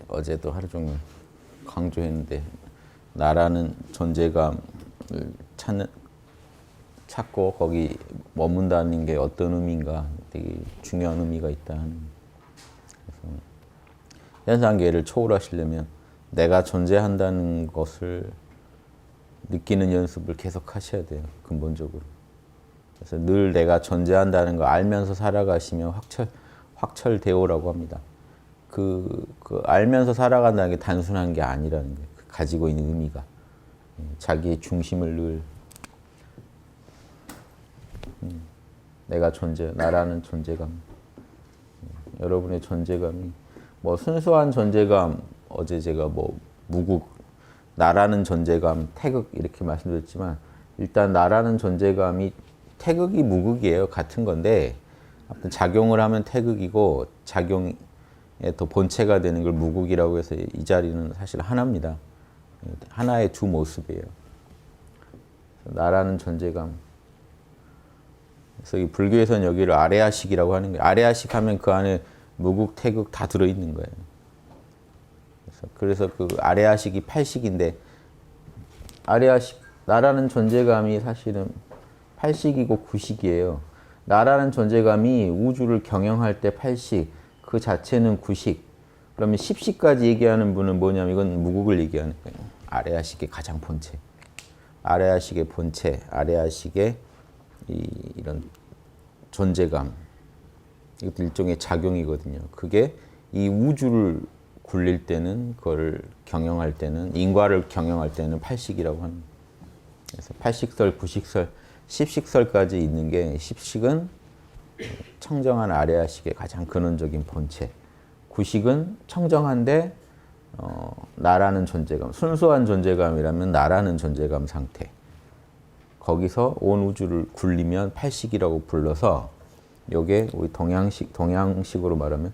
어제도 하루 종일 강조했는데 나라는 존재감을 찾고 거기 머문다는 게 어떤 의미인가 되게 중요한 의미가 있다. 그래서 현상계를 초월하시려면 내가 존재한다는 것을 느끼는 연습을 계속 하셔야 돼요. 근본적으로. 그래서 늘 내가 존재한다는 거 알면서 살아가시면 확철대오라고 합니다. 그 알면서 살아간다는 게 단순한 게 아니라는 거예요. 가지고 있는 의미가. 자기의 중심을 늘 내가 나라는 존재감. 여러분의 존재감이 뭐 순수한 존재감, 어제 제가 뭐 무국, 나라는 존재감, 태극 이렇게 말씀드렸지만 일단 나라는 존재감이 태극이 무극이에요. 같은 건데 아무튼 작용을 하면 태극이고 작용에 더 본체가 되는 걸 무극이라고 해서 이 자리는 사실 하나입니다. 하나의 두 모습이에요. 나라는 존재감. 그래서 이 불교에서는 여기를 아레아식이라고 하는 거예요. 아레아식 하면 그 안에 무국, 태극 다 들어있는 거예요. 그래서 그 아레아식이 8식인데 아레아식, 나라는 존재감이 사실은 8식이고 9식이에요. 나라는 존재감이 우주를 경영할 때 8식, 그 자체는 9식. 그러면 10식까지 얘기하는 분은 뭐냐면 이건 무국을 얘기하는 거예요. 아레아식의 가장 본체. 아레아식의 본체, 아레아식의 이런 존재감. 이것도 일종의 작용이거든요. 그게 이 우주를 굴릴 때는, 그걸 경영할 때는, 인과를 경영할 때는 8식이라고 합니다. 그래서 8식설, 9식설, 10식설까지 있는 게 10식은 청정한 아레아식의 가장 근원적인 본체. 9식은 청정한데 나라는 존재감, 순수한 존재감이라면 나라는 존재감 상태. 거기서 온 우주를 굴리면 8식이라고 불러서 요게 우리 동양식으로 말하면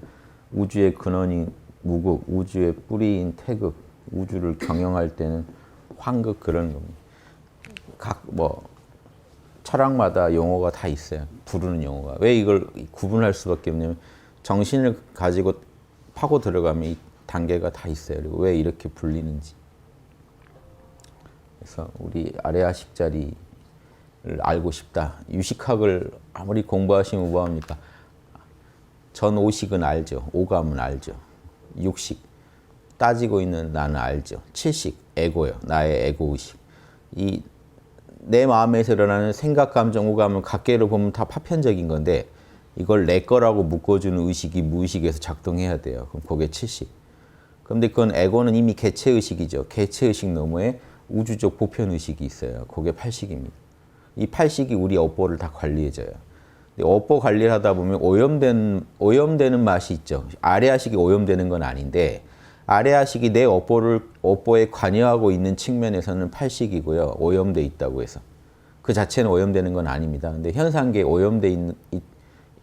우주의 근원인 무극, 우주의 뿌리인 태극, 우주를 경영할 때는 황극 그런 겁니다. 각 철학마다 용어가 다 있어요. 부르는 용어가. 왜 이걸 구분할 수밖에 없냐면 정신을 가지고 파고 들어가면 이 단계가 다 있어요. 그리고 왜 이렇게 불리는지. 그래서 우리 아레아식 자리를 알고 싶다. 유식학을 아무리 공부하시면 뭐합니까? 전 5식은 알죠. 오감은 알죠. 6식 따지고 있는 나는 알죠. 7식 에고요. 나의 에고의식. 이 내 마음에서 일어나는 생각, 감정, 오감은 각계로 보면 다 파편적인 건데 이걸 내 거라고 묶어주는 의식이 무의식에서 작동해야 돼요. 그럼 그게 7식. 그런데 그건 에고는 이미 개체의식이죠. 개체의식 너머에 우주적 보편의식이 있어요. 그게 8식입니다. 이 8식이 우리 업보를 다 관리해줘요. 업보 관리를 하다 보면 오염되는 맛이 있죠. 아레아식이 오염되는 건 아닌데 아레아식이 내 업보에 관여하고 있는 측면에서는 8식이고요. 오염돼 있다고 해서. 그 자체는 오염되는 건 아닙니다. 근데 현상계에 오염돼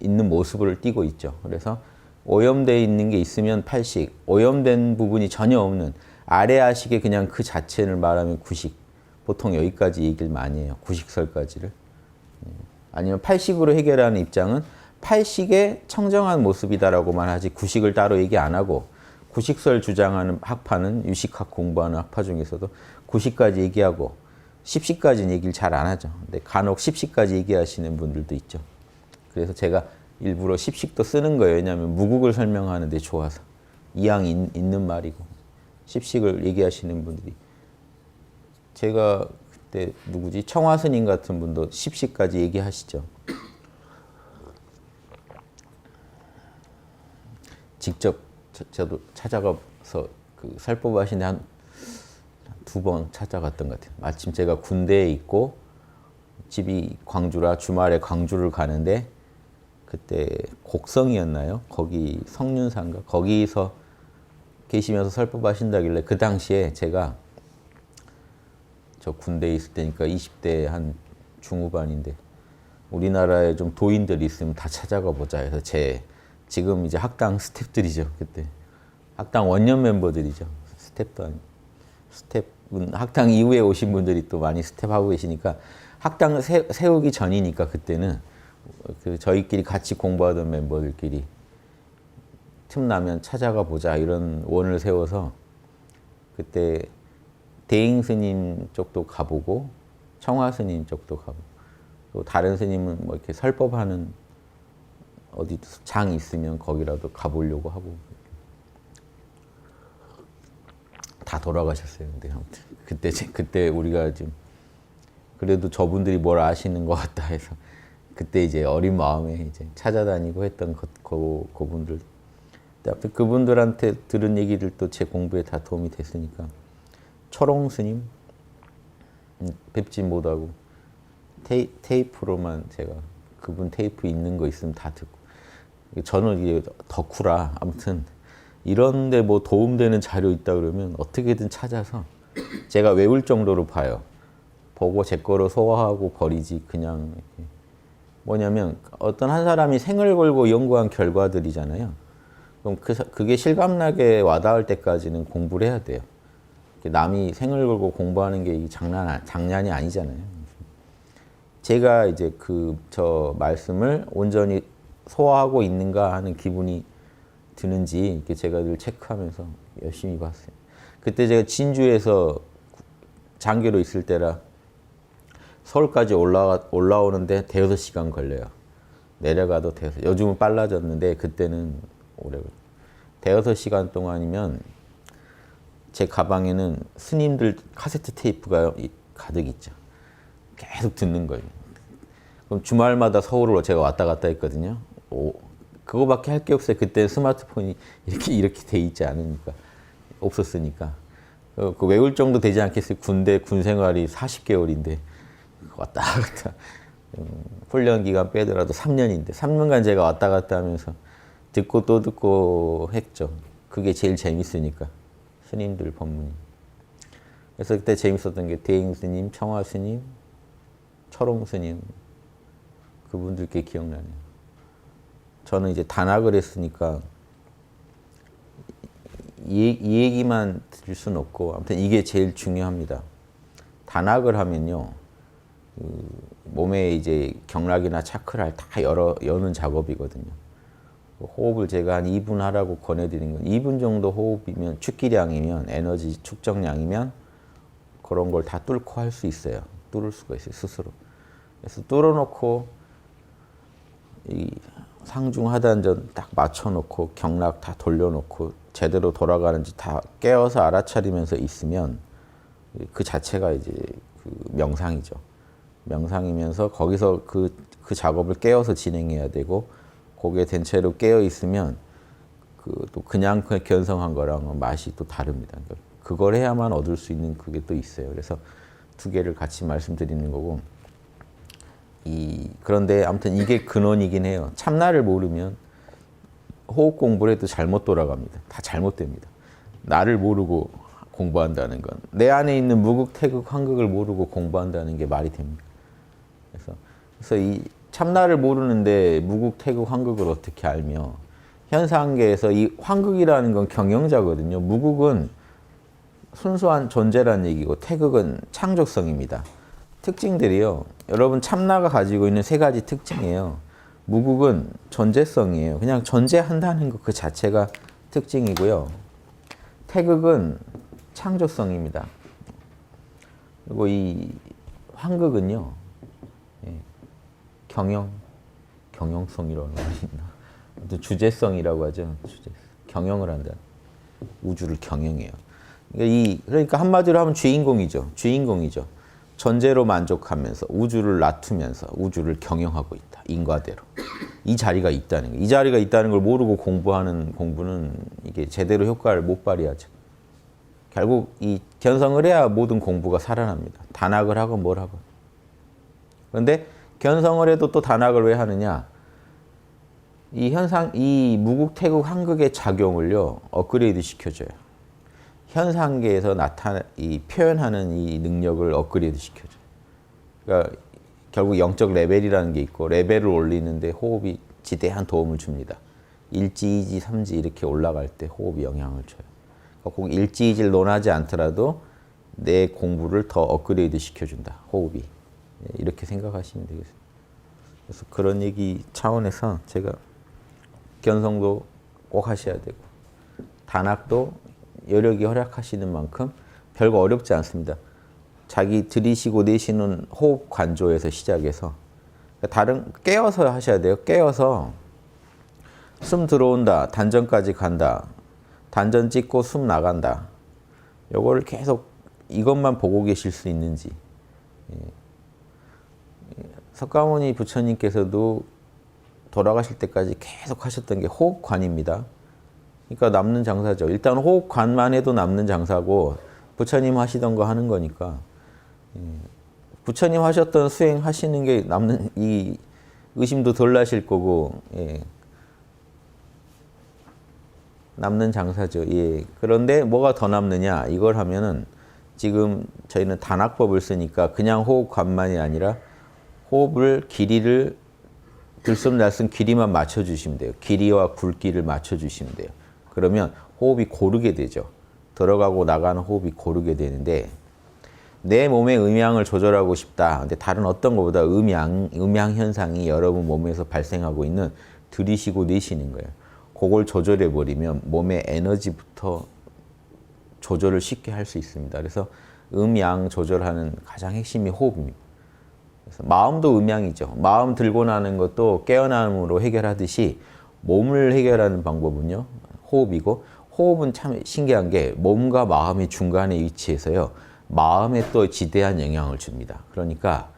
있는 모습을 띠고 있죠. 그래서 오염돼 있는 게 있으면 8식, 오염된 부분이 전혀 없는 아레아식의 그냥 그 자체를 말하면 9식. 보통 여기까지 얘기를 많이 해요. 9식설까지를. 아니면 8식으로 해결하는 입장은 8식의 청정한 모습이다라고만 하지 9식을 따로 얘기 안 하고 9식설 주장하는 학파는 유식학 공부하는 학파 중에서도 9식까지 얘기하고 10식까지는 얘기를 잘 안 하죠. 근데 간혹 10식까지 얘기하시는 분들도 있죠. 그래서 제가 일부러 10식도 쓰는 거예요. 왜냐하면 무국을 설명하는 데 좋아서. 이양이 있는 말이고 10식을 얘기하시는 분들이. 제가 그때 누구지? 청화스님 같은 분도 10식까지 얘기하시죠. 직접 저도 찾아가서 그 살법 하시는데 한 2번 찾아갔던 것 같아요. 마침 제가 군대에 있고 집이 광주라 주말에 광주를 가는데 그때 곡성이었나요? 거기 성륜사인가? 거기서 계시면서 설법 하신다길래 그 당시에 제가 저 군대에 있을 때니까 20대 한 중후반인데 우리나라에 좀 도인들이 있으면 다 찾아가 보자 해서 지금 이제 학당 스탭들이죠. 그때 학당 원년 멤버들이죠. 스탭도 아니고 스탭은 학당 이후에 오신 분들이 또 많이 스탭하고 계시니까 학당 세우기 전이니까 그때는 그 저희끼리 같이 공부하던 멤버들끼리 틈나면 찾아가 보자 이런 원을 세워서 그때 대잉 스님 쪽도 가보고 청화 스님 쪽도 가보고 또 다른 스님은 뭐 이렇게 설법하는 어디 장 있으면 거기라도 가보려고 하고 다 돌아가셨어요. 근데 아무튼 그때 우리가 좀 그래도 저분들이 뭘 아시는 것 같다 해서 그때 이제 어린 마음에 이제 찾아다니고 했던 그분들. 아무튼 그분들한테 들은 얘기들도 제 공부에 다 도움이 됐으니까 철옹 스님 뵙지 못하고 테이프로만 제가 그분 테이프 있는 거 있으면 다 듣고 저는 이게 덕후라 아무튼 이런데 뭐 도움되는 자료 있다 그러면 어떻게든 찾아서 제가 외울 정도로 봐요. 보고 제 거로 소화하고 버리지 그냥 이렇게. 뭐냐면 어떤 한 사람이 생을 걸고 연구한 결과들이잖아요. 그럼 그게 실감나게 와닿을 때까지는 공부를 해야 돼요. 남이 생을 걸고 공부하는 게 장난이 아니잖아요. 제가 이제 저 말씀을 온전히 소화하고 있는가 하는 기분이 드는지 이렇게 제가 늘 체크하면서 열심히 봤어요. 그때 제가 진주에서 장계로 있을 때라 서울까지 올라오는데 대여섯 시간 걸려요. 내려가도 요즘은 빨라졌는데 그때는 오래 걸려요. 대여섯 시간 동안이면 제 가방에는 스님들 카세트 테이프가 가득 있죠. 계속 듣는 거예요. 그럼 주말마다 서울을 제가 왔다 갔다 했거든요. 그거밖에 할 게 없어요. 그때 스마트폰이 이렇게 돼 있지 않으니까 없었으니까 그 외울 정도 되지 않겠어요. 군 생활이 40개월인데 왔다 갔다 훈련 기간 빼더라도 3년인데 3년간 제가 왔다 갔다 하면서 듣고 또 듣고 했죠. 그게 제일 재밌으니까 스님들 법문이. 그래서 그때 재밌었던 게 대잉 스님, 청화 스님, 철옹 스님 그분들께 기억나네요. 저는 이제 단학을 했으니까 이 얘기만 들을 수는 없고 아무튼 이게 제일 중요합니다. 단학을 하면요. 몸에 이제 경락이나 차크라를 다 여는 작업이거든요. 호흡을 제가 한 2분 하라고 권해드린 건 2분 정도 호흡이면 축기량이면 에너지 축적량이면 그런 걸 다 뚫고 할 수 있어요. 뚫을 수가 있어요. 스스로. 그래서 뚫어놓고 이 상중하단전 딱 맞춰놓고 경락 다 돌려놓고 제대로 돌아가는지 다 깨어서 알아차리면서 있으면 그 자체가 이제 그 명상이죠. 명상이면서 거기서 그 작업을 깨어서 진행해야 되고 거기에 된 채로 깨어 있으면 또 그냥 견성한 거랑 맛이 또 다릅니다. 그걸 해야만 얻을 수 있는 그게 또 있어요. 그래서 두 개를 같이 말씀드리는 거고 그런데 아무튼 이게 근원이긴 해요. 참나를 모르면 호흡 공부를 해도 잘못 돌아갑니다. 다 잘못됩니다. 나를 모르고 공부한다는 건 내 안에 있는 무극, 태극, 환극을 모르고 공부한다는 게 말이 됩니다. 그래서 이 참나를 모르는데 무극, 태극, 환극을 어떻게 알며 현상계에서 이 환극이라는 건 경영자거든요. 무극은 순수한 존재란 얘기고 태극은 창조성입니다. 특징들이요. 여러분 참나가 가지고 있는 세 가지 특징이에요. 무극은 존재성이에요. 그냥 존재한다는 것 그 자체가 특징이고요. 태극은 창조성입니다. 그리고 이 환극은요. 경영성이라는 말이 있나? 주제성이라고 하죠. 경영을 한다. 우주를 경영해요. 그러니까 한마디로 하면 주인공이죠. 존재로 만족하면서 우주를 낮추면서 우주를 경영하고 있다. 인과대로. 이 자리가 있다는 거예요. 이 자리가 있다는 걸 모르고 공부하는 공부는 이게 제대로 효과를 못 발휘하죠. 결국 이 견성을 해야 모든 공부가 살아납니다. 단학을 하건 뭘 하건. 그런데 견성을 해도 또 단학을 왜 하느냐? 이 무국태국 한극의 작용을요 업그레이드 시켜줘요. 현상계에서 표현하는 이 능력을 업그레이드 시켜줘요. 그러니까 결국 영적 레벨이라는 게 있고 레벨을 올리는데 호흡이 지대한 도움을 줍니다. 1지, 2지, 3지 이렇게 올라갈 때 호흡이 영향을 줘요. 꼭 1지, 2지를 논하지 않더라도 내 공부를 더 업그레이드 시켜준다. 호흡이. 이렇게 생각하시면 되겠습니다. 그래서 그런 얘기 차원에서 제가 견성도 꼭 하셔야 되고 단학도 여력이 허락하시는 만큼 별거 어렵지 않습니다. 자기 들이쉬고 내쉬는 호흡 관조에서 시작해서 다른 깨어서 하셔야 돼요. 깨어서 숨 들어온다, 단전까지 간다, 단전 찍고 숨 나간다. 요거를 계속 이것만 보고 계실 수 있는지. 석가모니 부처님께서도 돌아가실 때까지 계속 하셨던 게 호흡관입니다. 그러니까 남는 장사죠. 일단 호흡관만 해도 남는 장사고 부처님 하시던 거 하는 거니까 부처님 하셨던 수행 하시는 게 남는 이 의심도 덜 나실 거고 남는 장사죠. 그런데 뭐가 더 남느냐 이걸 하면은 지금 저희는 단학법을 쓰니까 그냥 호흡관만이 아니라 호흡을 길이를 들숨날숨 길이만 맞춰주시면 돼요. 길이와 굵기를 맞춰주시면 돼요. 그러면 호흡이 고르게 되죠. 들어가고 나가는 호흡이 고르게 되는데 내 몸의 음양을 조절하고 싶다. 근데 다른 어떤 것보다 음양 현상이 여러분 몸에서 발생하고 있는 들이쉬고 내쉬는 거예요. 그걸 조절해 버리면 몸의 에너지부터 조절을 쉽게 할 수 있습니다. 그래서 음양 조절하는 가장 핵심이 호흡입니다. 그래서 마음도 음양이죠. 마음 들고 나는 것도 깨어남으로 해결하듯이 몸을 해결하는 방법은요. 호흡이고 호흡은 참 신기한 게 몸과 마음의 중간에 위치해서요. 마음에 또 지대한 영향을 줍니다. 그러니까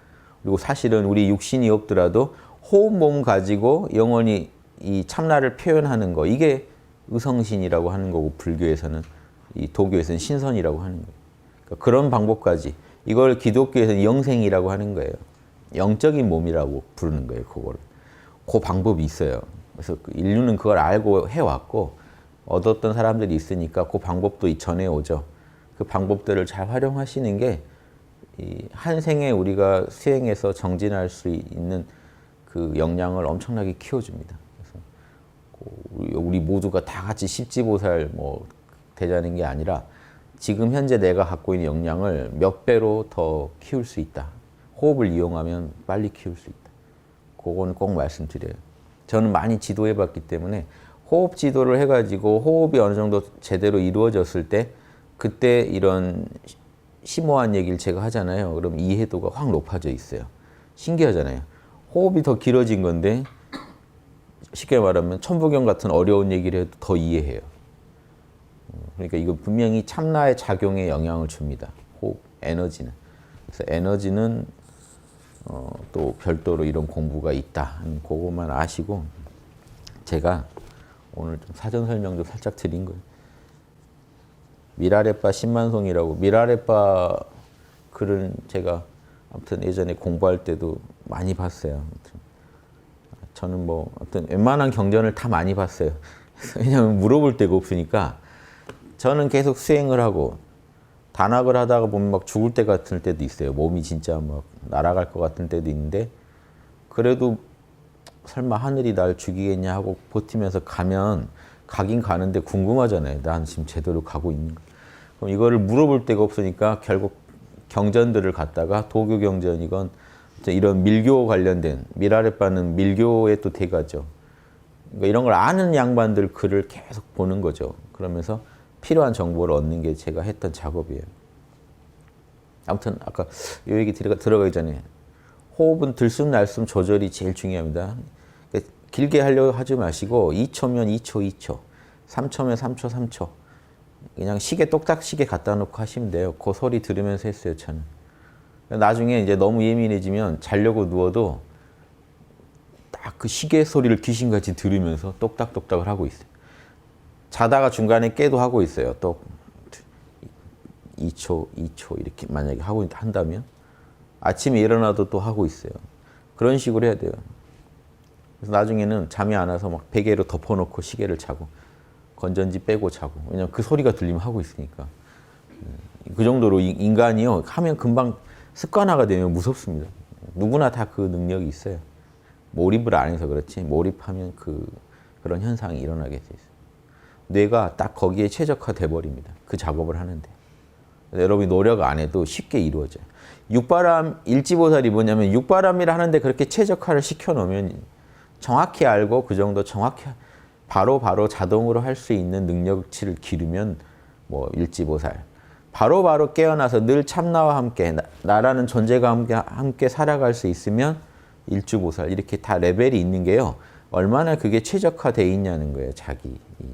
그리고 사실은 우리 육신이 없더라도 호흡 몸 가지고 영원히 이 참나를 표현하는 거 이게 의성신이라고 하는 거고 불교에서는 이 도교에서는 신선이라고 하는 거예요. 그러니까 그런 방법까지 이걸 기독교에서는 영생이라고 하는 거예요. 영적인 몸이라고 부르는 거예요. 그거를. 그 방법이 있어요. 그래서 인류는 그걸 알고 해왔고 얻었던 사람들이 있으니까 그 방법도 전해오죠. 그 방법들을 잘 활용하시는 게 한 생에 우리가 수행해서 정진할 수 있는 그 역량을 엄청나게 키워줍니다. 그래서 우리 모두가 다 같이 십지보살 뭐 되자는 게 아니라 지금 현재 내가 갖고 있는 역량을 몇 배로 더 키울 수 있다. 호흡을 이용하면 빨리 키울 수 있다. 그건 꼭 말씀드려요. 저는 많이 지도해봤기 때문에 호흡 지도를 해가지고 호흡이 어느 정도 제대로 이루어졌을 때 그때 이런 심오한 얘기를 제가 하잖아요. 그럼 이해도가 확 높아져 있어요. 신기하잖아요. 호흡이 더 길어진 건데 쉽게 말하면 천부경 같은 어려운 얘기를 해도 더 이해해요. 그러니까 이거 분명히 참나의 작용에 영향을 줍니다. 호흡, 에너지는. 그래서 에너지는 또 별도로 이런 공부가 있다. 그것만 아시고 제가 오늘 좀 사전 설명 좀 살짝 드린 거예요. 미라레빠 신만송이라고 미라레빠 글은 제가 아무튼 예전에 공부할 때도 많이 봤어요. 아무튼 저는 뭐 어떤 웬만한 경전을 다 많이 봤어요. 왜냐하면 물어볼 데가 없으니까 저는 계속 수행을 하고 단학을 하다가 보면 막 죽을 때 같을 때도 있어요. 몸이 진짜 막 날아갈 것 같은 때도 있는데 그래도 설마 하늘이 날 죽이겠냐 하고 버티면서 가면 가긴 가는데 궁금하잖아요. 난 지금 제대로 가고 있는 거. 그럼 이거를 물어볼 데가 없으니까 결국 경전들을 갖다가 도교 경전이건 이런 밀교 관련된 미라레빠는 밀교의 또 대가죠. 그러니까 이런 걸 아는 양반들 글을 계속 보는 거죠. 그러면서 필요한 정보를 얻는 게 제가 했던 작업이에요. 아무튼 아까 이 얘기 들어가기 전에 호흡은 들숨날숨 조절이 제일 중요합니다. 길게 하려고 하지 마시고 2초면 2초, 2초, 3초면 3초, 3초. 그냥 시계 똑딱 시계 갖다 놓고 하시면 돼요. 그 소리 들으면서 했어요, 저는. 나중에 이제 너무 예민해지면 자려고 누워도 딱 그 시계 소리를 귀신같이 들으면서 똑딱똑딱을 하고 있어요. 자다가 중간에 깨도 하고 있어요. 또 2초, 2초 이렇게 만약에 하고 한다면 아침에 일어나도 또 하고 있어요. 그런 식으로 해야 돼요. 그래서 나중에는 잠이 안 와서 막 베개로 덮어놓고 시계를 차고 건전지 빼고 자고 왜냐면 그 소리가 들리면 하고 있으니까 그 정도로 인간이요 하면 금방 습관화가 되면 무섭습니다. 누구나 다 그 능력이 있어요. 몰입을 안 해서 그렇지 몰입하면 그런 현상이 일어나게 돼 있어요. 뇌가 딱 거기에 최적화돼 버립니다. 그 작업을 하는데 여러분이 노력 안 해도 쉽게 이루어져요. 육바람 일지보살이 뭐냐면 육바람이라 하는데 그렇게 최적화를 시켜놓으면 정확히 알고 그 정도 정확히 바로바로 자동으로 할 수 있는 능력치를 기르면 뭐 일지보살. 바로바로 깨어나서 늘 참나와 함께 나라는 존재가 함께 살아갈 수 있으면 일주보살. 이렇게 다 레벨이 있는 게요. 얼마나 그게 최적화되어 있냐는 거예요. 자기 이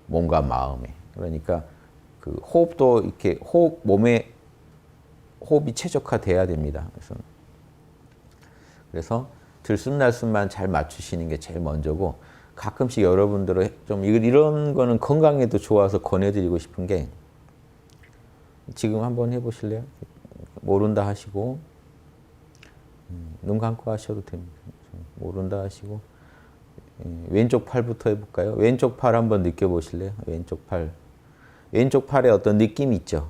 몸과 마음에. 그러니까 그 호흡도 이렇게 몸에 호흡이 최적화돼야 됩니다. 그래서 들숨날숨만 잘 맞추시는 게 제일 먼저고, 가끔씩 여러분들은 좀 이런 거는 건강에도 좋아서 권해드리고 싶은 게, 지금 한번 해보실래요? 모른다 하시고 눈 감고 하셔도 됩니다. 모른다 하시고 왼쪽 팔부터 해볼까요? 왼쪽 팔 한번 느껴보실래요? 왼쪽 팔. 왼쪽 팔에 어떤 느낌이 있죠?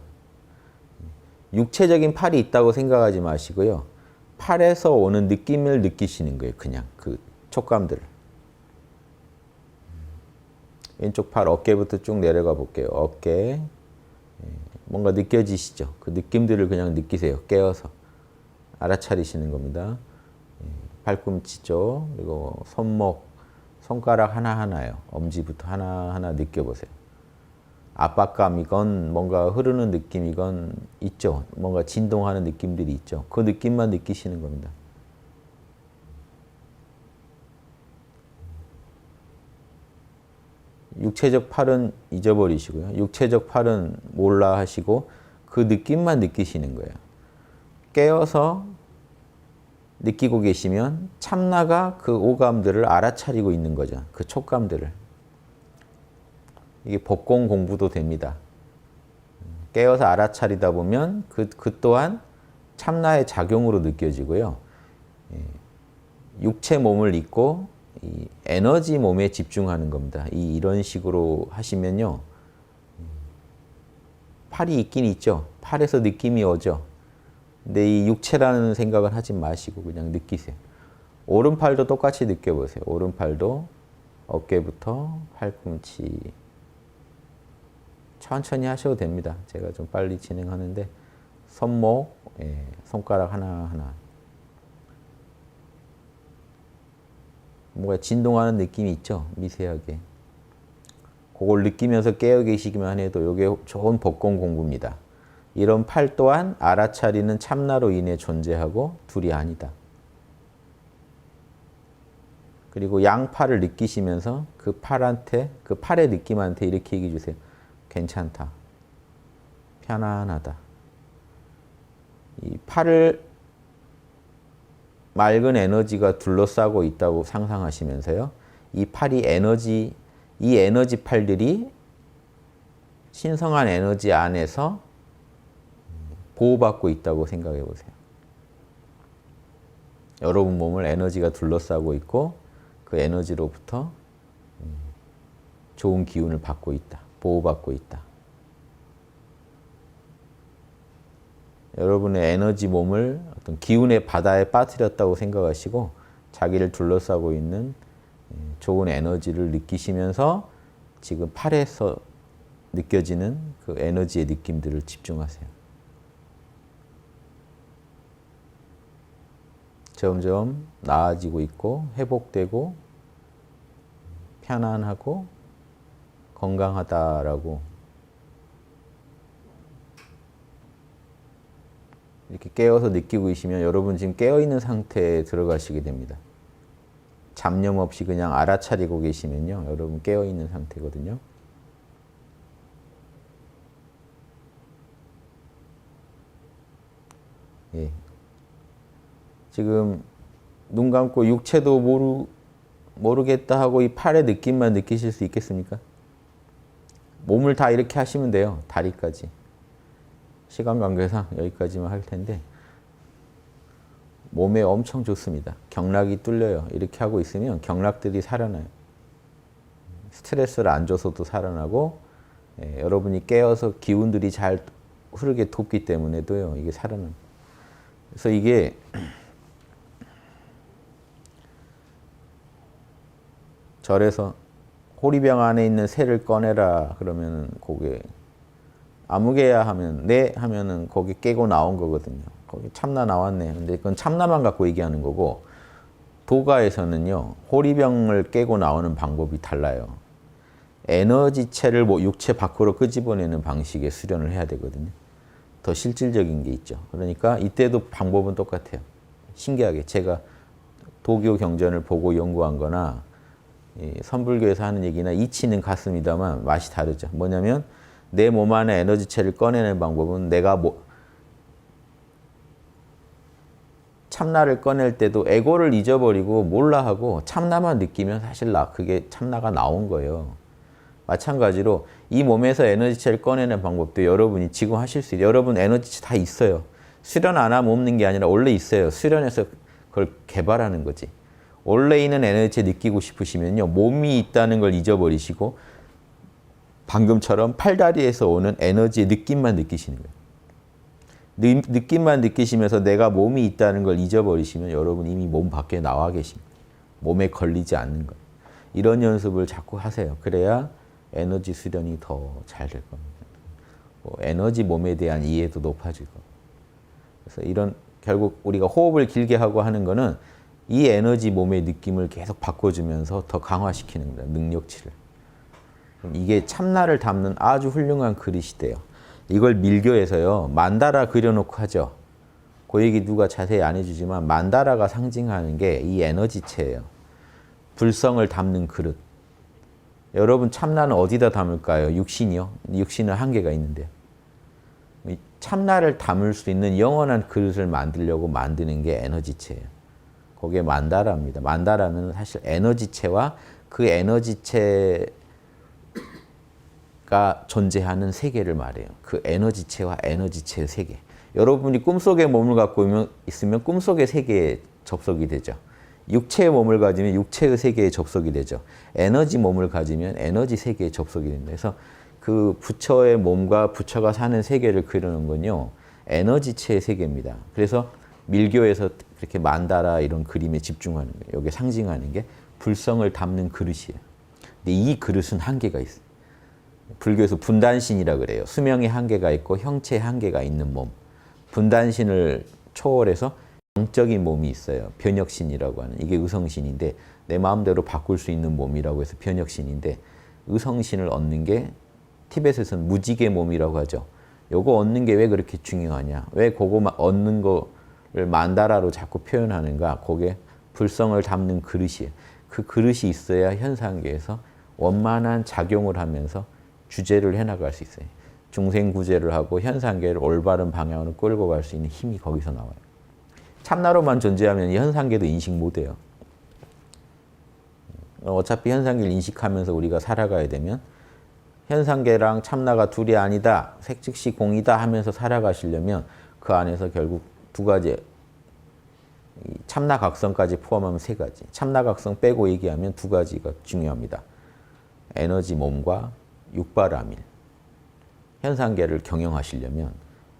육체적인 팔이 있다고 생각하지 마시고요. 팔에서 오는 느낌을 느끼시는 거예요. 그냥 그 촉감들을. 왼쪽 팔 어깨부터 쭉 내려가 볼게요. 어깨. 뭔가 느껴지시죠? 그 느낌들을 그냥 느끼세요. 깨어서. 알아차리시는 겁니다. 발꿈치 쪽, 그리고 손목, 손가락 하나하나요. 엄지부터 하나하나 느껴보세요. 압박감이건 뭔가 흐르는 느낌이건 있죠. 뭔가 진동하는 느낌들이 있죠. 그 느낌만 느끼시는 겁니다. 육체적 팔은 잊어버리시고요. 육체적 팔은 몰라 하시고 그 느낌만 느끼시는 거예요. 깨어서 느끼고 계시면 참나가 그 오감들을 알아차리고 있는 거죠. 그 촉감들을. 이게 법공 공부도 됩니다. 깨어서 알아차리다 보면 그 또한 참나의 작용으로 느껴지고요. 육체 몸을 잊고 이 에너지 몸에 집중하는 겁니다. 이런 식으로 하시면요. 팔이 있긴 있죠. 팔에서 느낌이 오죠. 근데 이 육체라는 생각은 하지 마시고 그냥 느끼세요. 오른팔도 똑같이 느껴보세요. 오른팔도 어깨부터 팔꿈치. 천천히 하셔도 됩니다. 제가 좀 빨리 진행하는데 손목, 손가락 하나하나. 뭔가 진동하는 느낌이 있죠? 미세하게. 그걸 느끼면서 깨어 계시기만 해도 이게 좋은 법공 공부입니다. 이런 팔 또한 알아차리는 참나로 인해 존재하고 둘이 아니다. 그리고 양팔을 느끼시면서 그 팔한테, 그 팔의 느낌한테 이렇게 얘기해 주세요. 괜찮다. 편안하다. 이 팔을 맑은 에너지가 둘러싸고 있다고 상상하시면서요. 이 팔이 이 에너지 팔들이 신성한 에너지 안에서 보호받고 있다고 생각해 보세요. 여러분 몸을 에너지가 둘러싸고 있고 그 에너지로부터 좋은 기운을 받고 있다. 보호받고 있다. 여러분의 에너지 몸을 어떤 기운의 바다에 빠뜨렸다고 생각하시고 자기를 둘러싸고 있는 좋은 에너지를 느끼시면서 지금 팔에서 느껴지는 그 에너지의 느낌들을 집중하세요. 점점 나아지고 있고 회복되고 편안하고 건강하다라고 이렇게 깨어서 느끼고 계시면 여러분 지금 깨어있는 상태에 들어가시게 됩니다. 잡념 없이 그냥 알아차리고 계시면요. 여러분 깨어있는 상태거든요. 예. 지금 눈 감고 육체도 모르겠다 하고 이 팔의 느낌만 느끼실 수 있겠습니까? 몸을 다 이렇게 하시면 돼요. 다리까지. 시간 관계상 여기까지만 할 텐데 몸에 엄청 좋습니다. 경락이 뚫려요. 이렇게 하고 있으면 경락들이 살아나요. 스트레스를 안 줘서도 살아나고 여러분이 깨어서 기운들이 잘 흐르게 돕기 때문에도요. 이게 살아납니다. 그래서 이게 절에서 호리병 안에 있는 새를 꺼내라 그러면은 그게 아무개야 하면 네 하면은 거기 깨고 나온 거거든요. 거기 참나 나왔네. 근데 그건 참나만 갖고 얘기하는 거고 도가에서는요, 호리병을 깨고 나오는 방법이 달라요. 에너지체를 육체 밖으로 끄집어내는 방식의 수련을 해야 되거든요. 더 실질적인 게 있죠. 그러니까 이때도 방법은 똑같아요. 신기하게 제가 도교 경전을 보고 연구한 거나 선불교에서 하는 얘기나 이치는 같습니다만 맛이 다르죠. 뭐냐면 내 몸 안에 에너지체를 꺼내는 방법은 내가 참나를 꺼낼 때도 에고를 잊어버리고 몰라 하고 참나만 느끼면 사실 그게 참나가 나온 거예요. 마찬가지로 이 몸에서 에너지체를 꺼내는 방법도 여러분이 지금 하실 수 있어요. 여러분 에너지체 다 있어요. 수련 안 하면 없는 게 아니라 원래 있어요. 수련해서 그걸 개발하는 거지. 원래 있는 에너지체 느끼고 싶으시면요. 몸이 있다는 걸 잊어버리시고 방금처럼 팔다리에서 오는 에너지의 느낌만 느끼시는 거예요. 느낌만 느끼시면서 내가 몸이 있다는 걸 잊어버리시면 여러분 이미 몸 밖에 나와 계십니다. 몸에 걸리지 않는 거예요. 이런 연습을 자꾸 하세요. 그래야 에너지 수련이 더 잘 될 겁니다. 에너지 몸에 대한 이해도 높아질 겁니다. 그래서 이런 결국 우리가 호흡을 길게 하고 하는 거는 이 에너지 몸의 느낌을 계속 바꿔주면서 더 강화시키는 겁니다. 능력치를. 이게 참나를 담는 아주 훌륭한 그릇이 돼요. 이걸 밀교에서요. 만다라 그려놓고 하죠. 그 얘기 누가 자세히 안 해주지만 만다라가 상징하는 게 이 에너지체예요. 불성을 담는 그릇. 여러분 참나는 어디다 담을까요? 육신이요? 육신은 한계가 있는데요. 참나를 담을 수 있는 영원한 그릇을 만들려고 만드는 게 에너지체예요. 그게 만다라입니다. 만다라는 사실 에너지체와 그 에너지체가 존재하는 세계를 말해요. 그 에너지체와 에너지체의 세계. 여러분이 꿈속의 몸을 갖고 있으면 꿈속의 세계에 접속이 되죠. 육체의 몸을 가지면 육체의 세계에 접속이 되죠. 에너지 몸을 가지면 에너지 세계에 접속이 됩니다. 그래서 그 부처의 몸과 부처가 사는 세계를 그리는 건요. 에너지체의 세계입니다. 그래서 밀교에서 그렇게 만다라 이런 그림에 집중하는 거예요. 여기 상징하는 게 불성을 담는 그릇이에요. 근데 이 그릇은 한계가 있어요. 불교에서 분단신이라 그래요. 수명의 한계가 있고 형체의 한계가 있는 몸. 분단신을 초월해서 영적인 몸이 있어요. 변혁신이라고 하는. 이게 의성신인데 내 마음대로 바꿀 수 있는 몸이라고 해서 변혁신인데 의성신을 얻는 게 티벳에서는 무지개 몸이라고 하죠. 요거 얻는 게 왜 그렇게 중요하냐. 왜 그거 얻는 거를 만다라로 자꾸 표현하는가. 그게 불성을 담는 그릇이에요. 그 그릇이 있어야 현상계에서 원만한 작용을 하면서 주제를 해나갈 수 있어요. 중생구제를 하고 현상계를 올바른 방향으로 끌고 갈 수 있는 힘이 거기서 나와요. 참나로만 존재하면 이 현상계도 인식 못해요. 어차피 현상계를 인식하면서 우리가 살아가야 되면 현상계랑 참나가 둘이 아니다, 색즉시 공이다 하면서 살아가시려면 그 안에서 결국 두 가지, 참나각성까지 포함하면 세 가지. 참나각성 빼고 얘기하면 두 가지가 중요합니다. 에너지 몸과 육바라밀. 현상계를 경영하시려면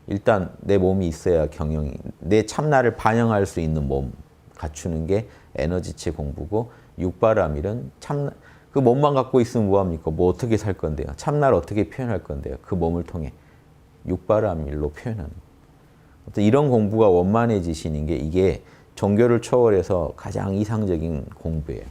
일단 내 몸이 있어야 경영이, 내 참나를 반영할 수 있는 몸 갖추는 게 에너지체 공부고 육바라밀은 참나, 그 몸만 갖고 있으면 뭐합니까? 뭐 어떻게 살 건데요? 참나를 어떻게 표현할 건데요? 그 몸을 통해 육바라밀로 표현하는 거예요. 이런 공부가 원만해지시는 게 이게 종교를 초월해서 가장 이상적인 공부예요.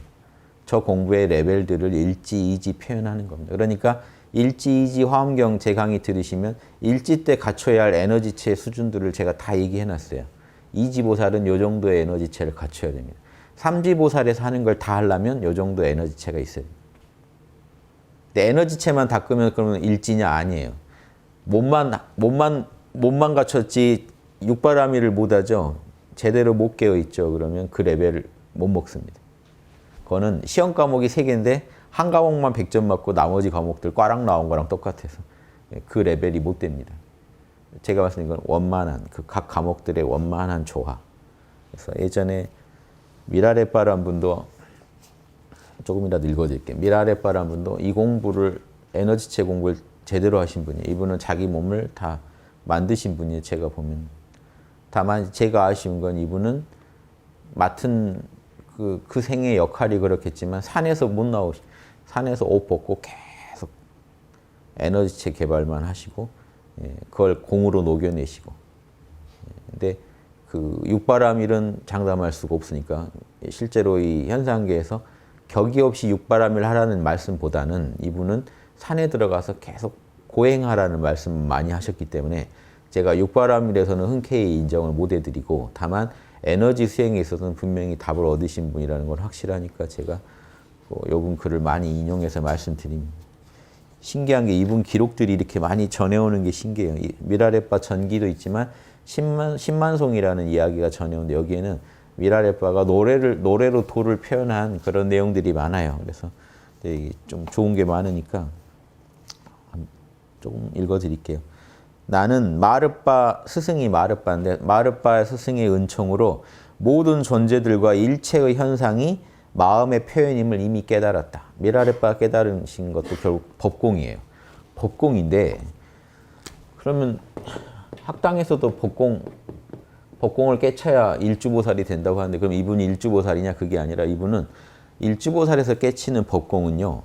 저 공부의 레벨들을 일지, 이지 표현하는 겁니다. 그러니까 일지, 이지 화엄경 제 강의 들으시면 일지 때 갖춰야 할 에너지체 수준들을 제가 다 얘기해놨어요. 이지보살은 요 정도의 에너지체를 갖춰야 됩니다. 삼지보살에서 하는 걸 다 하려면 요 정도 에너지체가 있어요. 근데 에너지체만 다 끄면 그러면 일지냐? 아니에요. 몸만 갖췄지 육바라밀을 못하죠. 제대로 못 깨어있죠. 그러면 그 레벨을 못 먹습니다. 그거는 시험 과목이 3개인데 한 과목만 100점 맞고 나머지 과목들 꽈락 나온 거랑 똑같아서 그 레벨이 못 됩니다. 제가 봤을 때 이건 원만한, 그 각 과목들의 원만한 조화. 그래서 예전에 미라레빠란 분도 조금이라도 읽어드릴게요. 미라레빠란 분도 이 공부를, 에너지체 공부를 제대로 하신 분이에요. 이분은 자기 몸을 다 만드신 분이에요. 제가 보면. 다만 제가 아쉬운 건 이분은 맡은 그 생의 역할이 그렇겠지만 산에서 못 산에서 옷 벗고 계속 에너지체 개발만 하시고 그걸 공으로 녹여내시고 근데 그 육바라밀은 장담할 수가 없으니까 실제로 이 현상계에서 격이 없이 육바라밀 하라는 말씀보다는 이분은 산에 들어가서 계속 고행하라는 말씀 많이 하셨기 때문에 제가 육바라밀에서는 흔쾌히 인정을 못 해드리고 다만 에너지 수행에 있어서는 분명히 답을 얻으신 분이라는 건 확실하니까 제가 이분 글을 많이 인용해서 말씀드립니다. 신기한 게 이분 기록들이 이렇게 많이 전해오는 게 신기해요. 미라레빠 전기도 있지만 신만송이라는 이야기가 전해오는데 여기에는 미라레빠가 노래로 도를 표현한 그런 내용들이 많아요. 그래서 좀 좋은 게 많으니까 조금 읽어드릴게요. 나는 마르빠 스승이 마르빠인데 마르빠 스승의 은총으로 모든 존재들과 일체의 현상이 마음의 표현임을 이미 깨달았다. 미라레빠 깨달으신 것도 결국 법공이에요. 법공인데 그러면 학당에서도 법공을 깨쳐야 일주보살이 된다고 하는데 그럼 이분이 일주보살이냐? 그게 아니라 이분은 일주보살에서 깨치는 법공은요.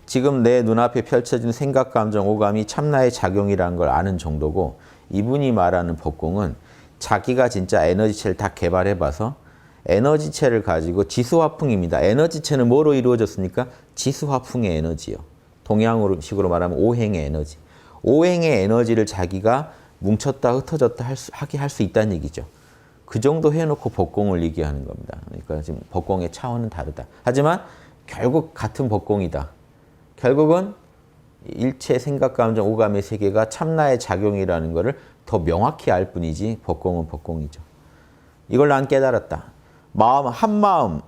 지금 내 눈앞에 펼쳐진 생각, 감정, 오감이 참나의 작용이라는 걸 아는 정도고 이분이 말하는 법공은 자기가 진짜 에너지체를 다 개발해봐서 에너지체를 가지고 지수화풍입니다. 에너지체는 뭐로 이루어졌습니까? 지수화풍의 에너지요. 동양식으로 말하면 오행의 에너지. 오행의 에너지를 자기가 뭉쳤다 흩어졌다 하게 할 수 있다는 얘기죠. 그 정도 해놓고 법공을 얘기하는 겁니다. 그러니까 지금 법공의 차원은 다르다. 하지만 결국 같은 법공이다. 결국은 일체 생각, 감정, 오감의 세계가 참나의 작용이라는 것을 더 명확히 알 뿐이지 법공은 법공이죠. 이걸 난 깨달았다. 한마음은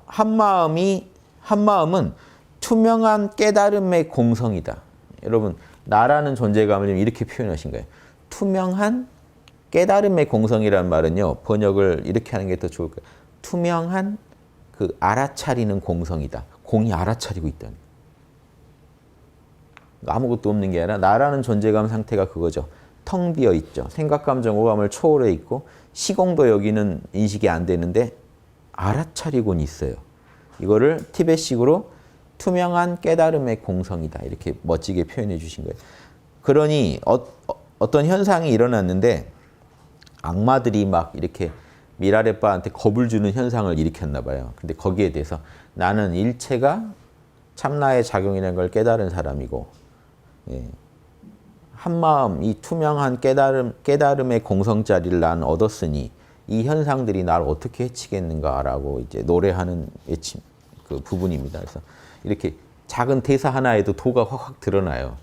투명한 깨달음의 공성이다. 여러분, 나라는 존재감을 좀 이렇게 표현하신 거예요. 투명한 깨달음의 공성이라는 말은요, 번역을 이렇게 하는 게 더 좋을 거예요. 투명한 그 알아차리는 공성이다. 공이 알아차리고 있다는 거예요. 아무것도 없는 게 아니라 나라는 존재감 상태가 그거죠. 텅 비어 있죠. 생각, 감정, 오감을 초월해 있고 시공도 여기는 인식이 안 되는데 알아차리고는 있어요. 이거를 티벳식으로 투명한 깨달음의 공성이다. 이렇게 멋지게 표현해 주신 거예요. 그러니 어떤 현상이 일어났는데 악마들이 막 이렇게 미라레빠한테 겁을 주는 현상을 일으켰나 봐요. 근데 거기에 대해서 나는 일체가 참나의 작용이라는 걸 깨달은 사람이고 한마음, 이 투명한 깨달음의 공성자리를 난 얻었으니 이 현상들이 나를 어떻게 해치겠는가라고 이제 노래하는 외침 그 부분입니다. 그래서 이렇게 작은 대사 하나에도 도가 확 드러나요.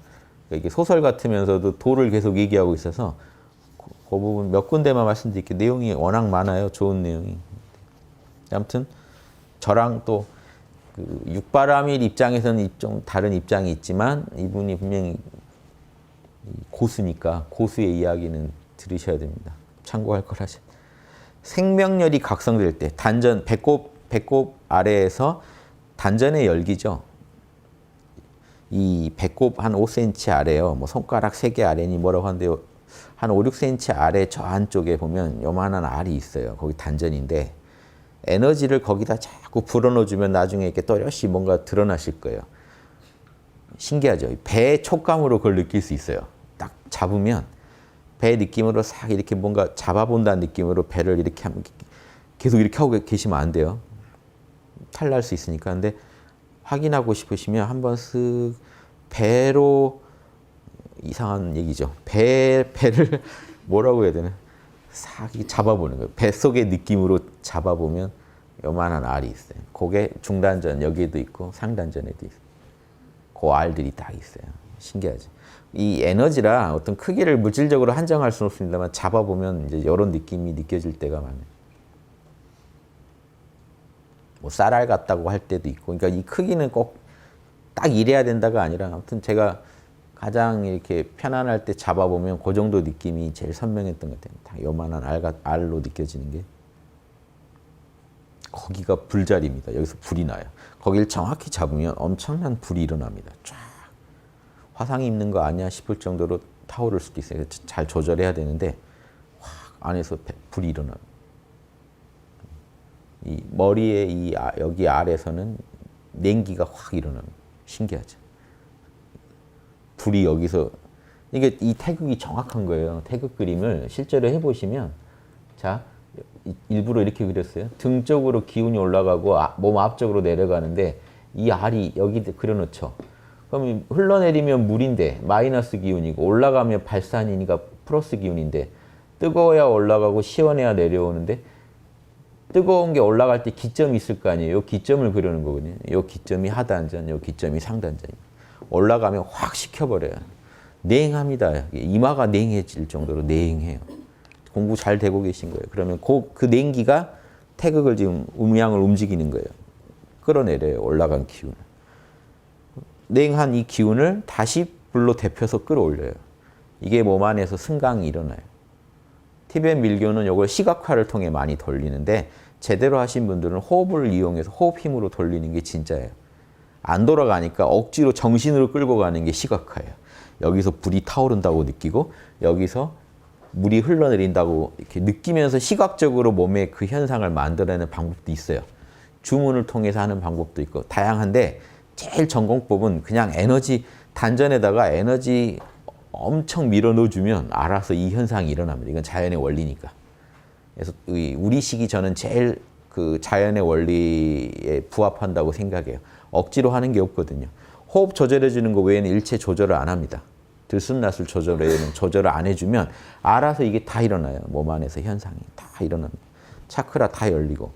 그러니까 이게 소설 같으면서도 도를 계속 얘기하고 있어서 그 부분 몇 군데만 말씀드릴게요. 내용이 워낙 많아요. 좋은 내용이. 아무튼 저랑 또 그 육바라밀 입장에서는 좀 다른 입장이 있지만 이분이 분명히 고수니까 고수의 이야기는 들으셔야 됩니다. 참고할 거라죠. 생명열이 각성될 때 단전 배꼽 아래에서 단전의 열기죠. 이 배꼽 한 5cm 아래요. 뭐 손가락 3개 아래니 뭐라고 하는데요. 한 5, 6cm 아래 저 안쪽에 보면 요만한 알이 있어요. 거기 단전인데 에너지를 거기다 자꾸 불어넣어주면 나중에 이렇게 또렷이 뭔가 드러나실 거예요. 신기하죠. 배 촉감으로 그걸 느낄 수 있어요. 딱 잡으면 배 느낌으로 싹 이렇게 뭔가 잡아본다는 느낌으로 배를 이렇게 하면 계속 이렇게 하고 계시면 안 돼요. 탈날 수 있으니까. 근데 확인하고 싶으시면 한번 쓱 배로 이상한 얘기죠. 배를 뭐라고 해야 되나? 싹 잡아보는 거예요. 뱃속의 느낌으로 잡아보면 요만한 알이 있어요. 그게 중단전 여기에도 있고 상단전에도 있어요. 그 알들이 딱 있어요. 신기하죠. 이 에너지라 어떤 크기를 물질적으로 한정할 수는 없습니다만 잡아보면 이제 이런 느낌이 느껴질 때가 많아요. 뭐 쌀알 같다고 할 때도 있고, 그러니까 이 크기는 꼭 딱 이래야 된다가 아니라 아무튼 제가 가장 이렇게 편안할 때 잡아보면 그 정도 느낌이 제일 선명했던 것 같아요. 다 요만한 알로 느껴지는 게. 거기가 불자리입니다. 여기서 불이 나요. 거기를 정확히 잡으면 엄청난 불이 일어납니다. 쫙. 화상이 있는 거 아니야 싶을 정도로 타오를 수도 있어요. 잘 조절해야 되는데 확 안에서 불이 일어나요. 이 머리에 여기 아래서는 냉기가 확 일어납니다. 신기하죠. 불이 여기서 이게 이 태극이 정확한 거예요. 태극 그림을 실제로 해보시면 자, 일부러 이렇게 그렸어요. 등 쪽으로 기운이 올라가고 몸 앞쪽으로 내려가는데 이 알이 여기 그려놓죠. 그럼 흘러내리면 물인데 마이너스 기운이고 올라가면 발산이니까 플러스 기운인데 뜨거워야 올라가고 시원해야 내려오는데 뜨거운 게 올라갈 때 기점이 있을 거 아니에요. 이 기점을 그리는 거거든요. 이 기점이 하단전, 이 기점이 상단전. 올라가면 확 식혀버려요. 냉합니다. 이마가 냉해질 정도로 냉해요. 공부 잘 되고 계신 거예요. 그러면 그 냉기가 태극을 지금 음양을 움직이는 거예요. 끌어내려요. 올라간 기운을. 냉한 이 기운을 다시 불로 데펴서 끌어올려요. 이게 몸 안에서 승강이 일어나요. 티베트 밀교는 이걸 시각화를 통해 많이 돌리는데 제대로 하신 분들은 호흡을 이용해서 호흡 힘으로 돌리는 게 진짜예요. 안 돌아가니까 억지로 정신으로 끌고 가는 게 시각화예요. 여기서 불이 타오른다고 느끼고 여기서 물이 흘러내린다고 이렇게 느끼면서 시각적으로 몸에 그 현상을 만들어내는 방법도 있어요. 주문을 통해서 하는 방법도 있고 다양한데 제일 전공법은 그냥 에너지 단전에다가 에너지 엄청 밀어넣어주면 알아서 이 현상이 일어납니다. 이건 자연의 원리니까. 그래서 우리식이 저는 제일 그 자연의 원리에 부합한다고 생각해요. 억지로 하는 게 없거든요. 호흡 조절해 주는 거 외에는 일체 조절을 안 합니다. 들숨날숨 조절을 안 해주면 알아서 이게 다 일어나요. 몸 안에서 현상이 다 일어납니다. 차크라 다 열리고.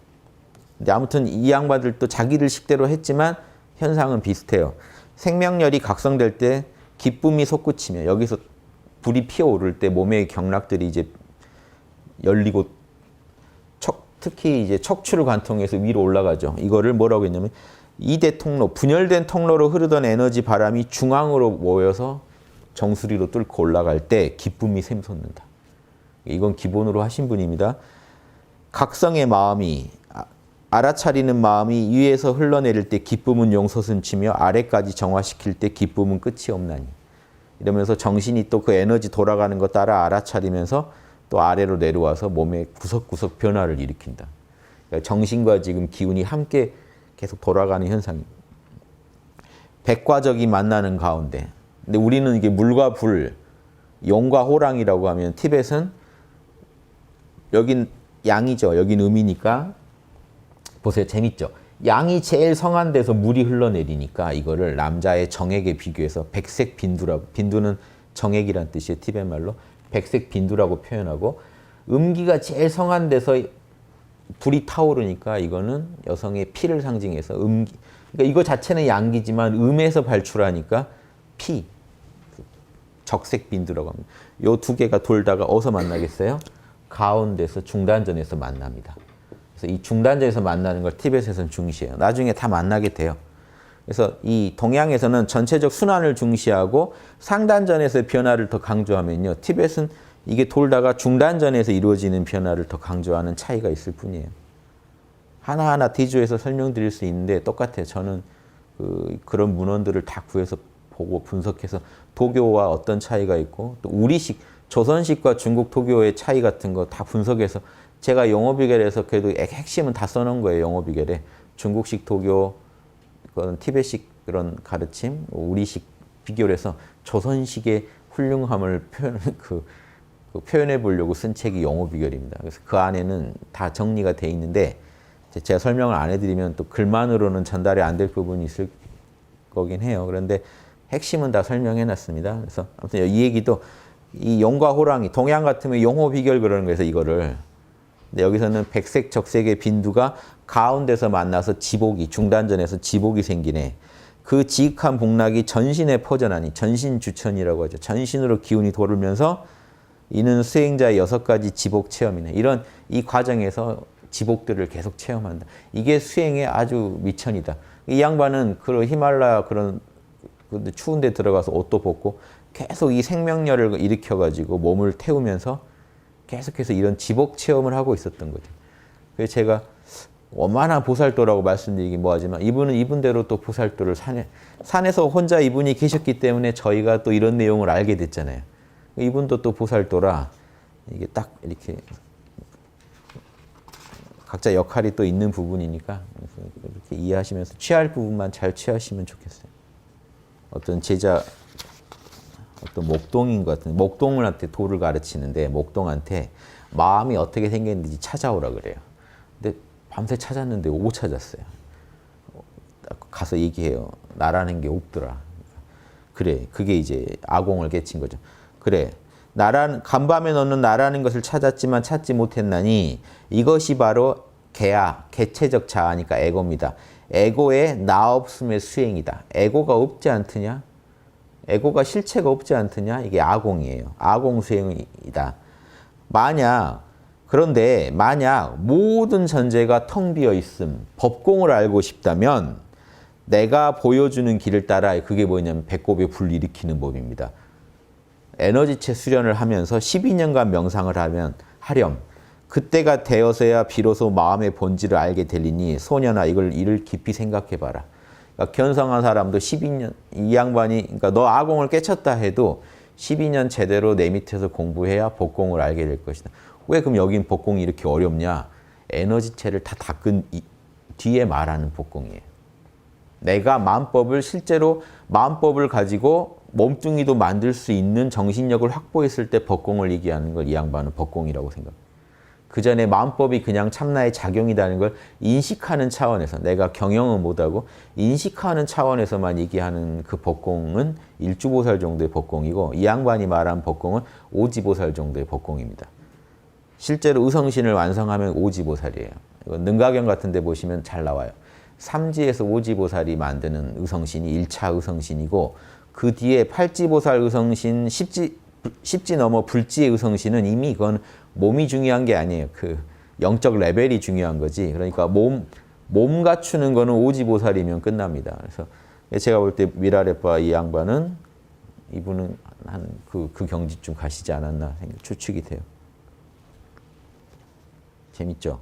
근데 아무튼 이 양반들도 자기들 식대로 했지만 현상은 비슷해요. 생명열이 각성될 때 기쁨이 솟구치며 여기서 불이 피어오를 때 몸의 경락들이 이제 열리고 특히 이제 척추를 관통해서 위로 올라가죠. 이거를 뭐라고 했냐면 이대 통로, 분열된 통로로 흐르던 에너지 바람이 중앙으로 모여서 정수리로 뚫고 올라갈 때 기쁨이 샘솟는다. 이건 기본으로 하신 분입니다. 각성의 마음이 알아차리는 마음이 위에서 흘러내릴 때 기쁨은 용솟음치며 아래까지 정화시킬 때 기쁨은 끝이 없나니. 이러면서 정신이 또 그 에너지 돌아가는 거 따라 알아차리면서 또 아래로 내려와서 몸의 구석구석 변화를 일으킨다. 그러니까 정신과 지금 기운이 함께 계속 돌아가는 현상입니다. 백과적이 만나는 가운데. 근데 우리는 이게 물과 불, 용과 호랑이라고 하면 티벳은 여긴 양이죠. 여긴 음이니까 보세요. 재밌죠? 양이 제일 성한 데서 물이 흘러내리니까 이거를 남자의 정액에 비교해서 백색 빈두라고, 빈두는 정액이란 뜻이에요. 티벳 말로. 백색 빈두라고 표현하고 음기가 제일 성한 데서 불이 타오르니까 이거는 여성의 피를 상징해서 음기. 그러니까 이거 자체는 양기지만 음에서 발출하니까 피, 적색 빈두라고 합니다. 요 두 개가 돌다가 어디서 만나겠어요? 가운데서 중단전에서 만납니다. 그래서 이 중단전에서 만나는 걸 티벳에서는 중시해요. 나중에 다 만나게 돼요. 그래서 이 동양에서는 전체적 순환을 중시하고 상단전에서의 변화를 더 강조하면요. 티벳은 이게 돌다가 중단전에서 이루어지는 변화를 더 강조하는 차이가 있을 뿐이에요. 하나하나 디조해서 설명드릴 수 있는데 똑같아요. 저는 그런 문헌들을 다 구해서 보고 분석해서 도교와 어떤 차이가 있고 또 우리식, 조선식과 중국 도교의 차이 같은 거 다 분석해서 제가 용어비결에서 그래도 핵심은 다 써놓은 거예요. 용어비결에. 중국식 도교, 그런 티벳식 그런 가르침, 우리식 비교를 해서 조선식의 훌륭함을 표현해 보려고 쓴 책이 용어비결입니다. 그래서 그 안에는 다 정리가 돼 있는데 제가 설명을 안 해드리면 또 글만으로는 전달이 안 될 부분이 있을 거긴 해요. 그런데 핵심은 다 설명해 놨습니다. 그래서 아무튼 이 얘기도 이 용과 호랑이, 동양 같으면 용호비결 그러는 거에서 이거를. 근데 여기서는 백색, 적색의 빈두가 가운데서 만나서 지복이, 중단전에서 지복이 생기네. 그 지극한 복락이 전신에 퍼져나니, 전신주천이라고 하죠. 전신으로 기운이 돌면서 이는 수행자의 6가지 지복 체험이네. 이런 이 과정에서 지복들을 계속 체험한다. 이게 수행의 아주 미천이다. 이 양반은 그런 히말라야 그런 추운 데 들어가서 옷도 벗고 계속 이 생명열을 일으켜가지고 몸을 태우면서 계속해서 이런 지복 체험을 하고 있었던 거죠. 그래서 제가 원만한 보살도라고 말씀드리긴 뭐하지만 이분은 이분대로 또 보살도를 산에서 혼자 이분이 계셨기 때문에 저희가 또 이런 내용을 알게 됐잖아요. 이분도 또 보살도라 이게 딱 이렇게 각자 역할이 또 있는 부분이니까 이렇게 이해하시면서 취할 부분만 잘 취하시면 좋겠어요. 어떤 제자, 어떤 목동인 것 같은 목동한테 도를 가르치는데 목동한테 마음이 어떻게 생겼는지 찾아오라 그래요. 근데 밤새 찾았는데 못 찾았어요. 가서 얘기해요. 나라는 게 없더라. 그래, 그게 이제 아공을 깨친 거죠. 그래, 간밤에 너는 나라는 것을 찾았지만 찾지 못했나니 이것이 바로 개야, 개체적 자아니까 에고입니다. 에고의 나 없음의 수행이다. 에고가 없지 않느냐? 에고가 실체가 없지 않느냐? 이게 아공이에요. 아공 수행이다. 그런데 만약 모든 전제가 텅 비어 있음, 법공을 알고 싶다면 내가 보여주는 길을 따라 그게 뭐냐면 배꼽에 불 일으키는 법입니다. 에너지체 수련을 하면서 12년간 명상을 하렴. 그때가 되어서야 비로소 마음의 본질을 알게 되리니 소년아 이를 깊이 생각해봐라. 그러니까 견성한 사람도 12년, 이 양반이 그러니까 너 아공을 깨쳤다 해도 12년 제대로 내 밑에서 공부해야 법공을 알게 될 것이다. 왜 그럼 여긴 법공이 이렇게 어렵냐? 에너지체를 다 닦은 뒤에 말하는 법공이에요. 내가 실제로 마음법을 가지고 몸뚱이도 만들 수 있는 정신력을 확보했을 때 법공을 얘기하는 걸 이 양반은 법공이라고 생각합니다. 그 전에 마음법이 그냥 참나의 작용이라는 걸 인식하는 차원에서 내가 경영은 못하고 인식하는 차원에서만 얘기하는 그 법공은 일주보살 정도의 법공이고 이 양반이 말한 법공은 오지보살 정도의 법공입니다. 실제로 의성신을 완성하면 오지보살이에요. 이건 능가경 같은 데 보시면 잘 나와요. 삼지에서 오지보살이 만드는 의성신이 1차 의성신이고 그 뒤에 팔지보살 의성신, 10지 넘어 불지의 의성신은 이미 이건 몸이 중요한 게 아니에요. 그 영적 레벨이 중요한 거지. 그러니까 몸 갖추는 거는 오지보살이면 끝납니다. 그래서 제가 볼 때 미라레빠 이 양반은 이분은 한 그 경지쯤 가시지 않았나 추측이 돼요. 재밌죠?